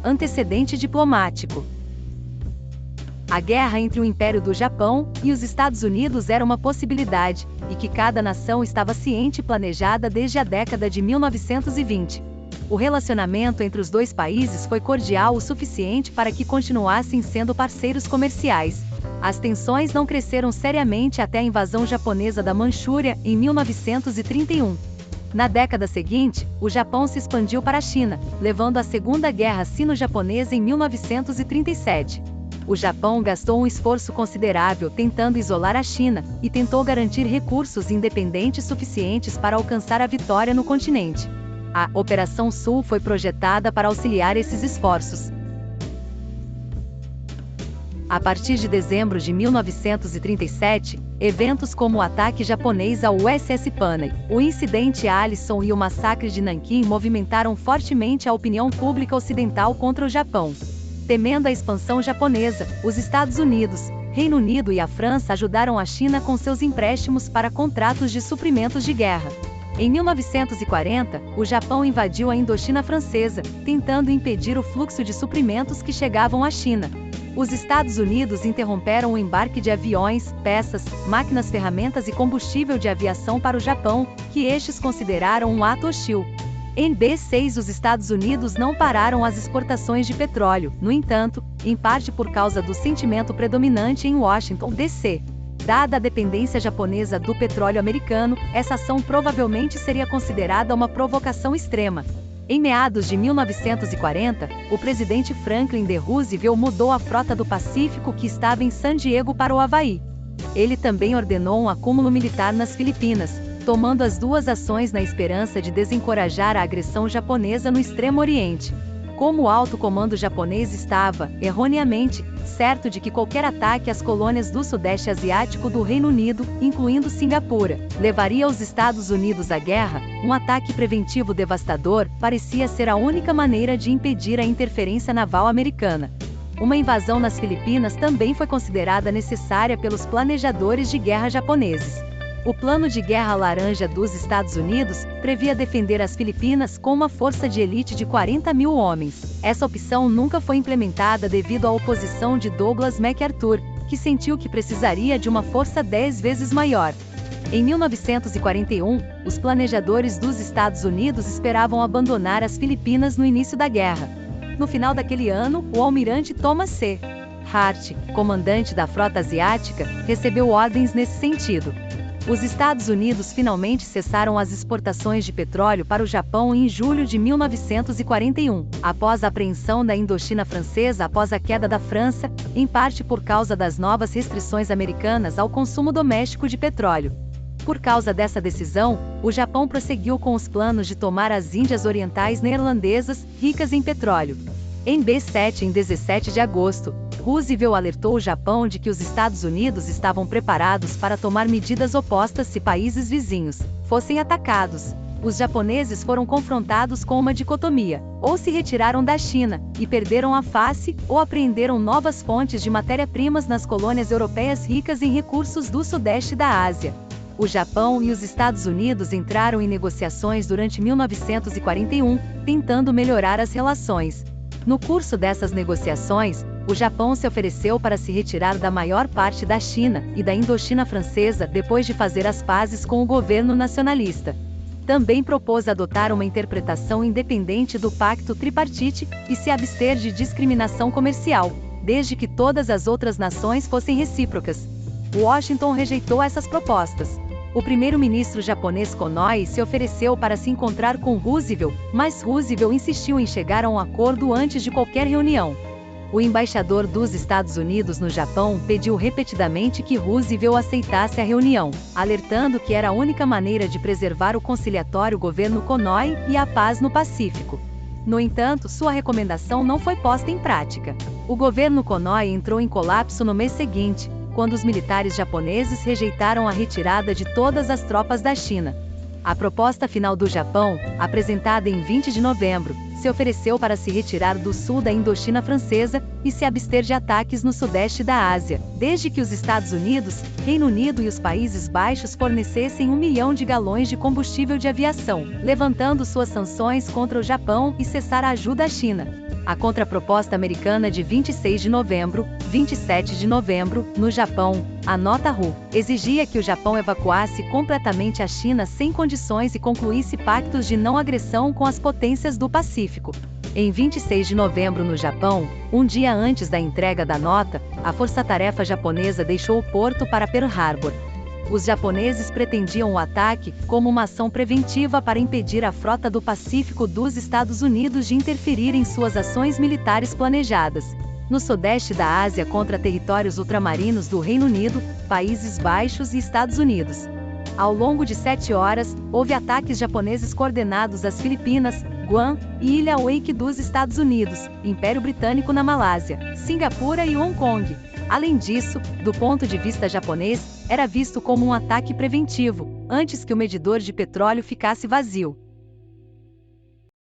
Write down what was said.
antecedente diplomático. A guerra entre o Império do Japão e os Estados Unidos era uma possibilidade, e que cada nação estava ciente e planejada desde a década de 1920. O relacionamento entre os dois países foi cordial o suficiente para que continuassem sendo parceiros comerciais. As tensões não cresceram seriamente até a invasão japonesa da Manchúria, em 1931. Na década seguinte, o Japão se expandiu para a China, levando à Segunda Guerra Sino-Japonesa em 1937. O Japão gastou um esforço considerável tentando isolar a China, e tentou garantir recursos independentes suficientes para alcançar a vitória no continente. A Operação Sul foi projetada para auxiliar esses esforços. A partir de dezembro de 1937, eventos como o ataque japonês ao USS Panay, o incidente Allison e o massacre de Nanquim movimentaram fortemente a opinião pública ocidental contra o Japão. Temendo a expansão japonesa, os Estados Unidos, Reino Unido e a França ajudaram a China com seus empréstimos para contratos de suprimentos de guerra. Em 1940, o Japão invadiu a Indochina francesa, tentando impedir o fluxo de suprimentos que chegavam à China. Os Estados Unidos interromperam o embarque de aviões, peças, máquinas, ferramentas e combustível de aviação para o Japão, que estes consideraram um ato hostil. Em B6, os Estados Unidos não pararam as exportações de petróleo, no entanto, em parte por causa do sentimento predominante em Washington, D.C. Dada a dependência japonesa do petróleo americano, essa ação provavelmente seria considerada uma provocação extrema. Em meados de 1940, o presidente Franklin D. Roosevelt mudou a frota do Pacífico que estava em San Diego para o Havaí. Ele também ordenou um acúmulo militar nas Filipinas, tomando as duas ações na esperança de desencorajar a agressão japonesa no Extremo Oriente. Como o alto comando japonês estava, erroneamente, certo de que qualquer ataque às colônias do Sudeste Asiático do Reino Unido, incluindo Singapura, levaria os Estados Unidos à guerra, um ataque preventivo devastador parecia ser a única maneira de impedir a interferência naval americana. Uma invasão nas Filipinas também foi considerada necessária pelos planejadores de guerra japoneses. O Plano de Guerra Laranja dos Estados Unidos previa defender as Filipinas com uma força de elite de 40 mil homens. Essa opção nunca foi implementada devido à oposição de Douglas MacArthur, que sentiu que precisaria de uma força 10 vezes maior. Em 1941, os planejadores dos Estados Unidos esperavam abandonar as Filipinas no início da guerra. No final daquele ano, o almirante Thomas C. Hart, comandante da frota asiática, recebeu ordens nesse sentido. Os Estados Unidos finalmente cessaram as exportações de petróleo para o Japão em julho de 1941, após a apreensão da Indochina francesa após a queda da França, em parte por causa das novas restrições americanas ao consumo doméstico de petróleo. Por causa dessa decisão, o Japão prosseguiu com os planos de tomar as Índias Orientais Neerlandesas, ricas em petróleo. Em B7, em 17 de agosto, Roosevelt alertou o Japão de que os Estados Unidos estavam preparados para tomar medidas opostas se países vizinhos fossem atacados. Os japoneses foram confrontados com uma dicotomia: ou se retiraram da China, e perderam a face, ou apreenderam novas fontes de matéria-primas nas colônias europeias ricas em recursos do Sudeste da Ásia. O Japão e os Estados Unidos entraram em negociações durante 1941, tentando melhorar as relações. No curso dessas negociações, o Japão se ofereceu para se retirar da maior parte da China e da Indochina francesa depois de fazer as pazes com o governo nacionalista. Também propôs adotar uma interpretação independente do Pacto Tripartite e se abster de discriminação comercial, desde que todas as outras nações fossem recíprocas. Washington rejeitou essas propostas. O primeiro-ministro japonês Konoye se ofereceu para se encontrar com Roosevelt, mas Roosevelt insistiu em chegar a um acordo antes de qualquer reunião. O embaixador dos Estados Unidos no Japão pediu repetidamente que Roosevelt aceitasse a reunião, alertando que era a única maneira de preservar o conciliatório governo Konoye e a paz no Pacífico. No entanto, sua recomendação não foi posta em prática. O governo Konoye entrou em colapso no mês seguinte, quando os militares japoneses rejeitaram a retirada de todas as tropas da China. A proposta final do Japão, apresentada em 20 de novembro, se ofereceu para se retirar do sul da Indochina francesa e se abster de ataques no sudeste da Ásia, desde que os Estados Unidos, Reino Unido e os Países Baixos fornecessem 1 milhão de galões de combustível de aviação, levantando suas sanções contra o Japão e cessar a ajuda à China. A contraproposta americana de 26 de novembro, 27 de novembro, no Japão, a nota RU, exigia que o Japão evacuasse completamente a China sem condições e concluísse pactos de não agressão com as potências do Pacífico. Em 26 de novembro no Japão, um dia antes da entrega da nota, a força-tarefa japonesa deixou o porto para Pearl Harbor. Os japoneses pretendiam o ataque como uma ação preventiva para impedir a frota do Pacífico dos Estados Unidos de interferir em suas ações militares planejadas no sudeste da Ásia contra territórios ultramarinos do Reino Unido, Países Baixos e Estados Unidos. Ao longo de 7 horas, houve ataques japoneses coordenados às Filipinas, Guam e Ilha Wake dos Estados Unidos, Império Britânico na Malásia, Singapura e Hong Kong. Além disso, do ponto de vista japonês, era visto como um ataque preventivo, antes que o medidor de petróleo ficasse vazio.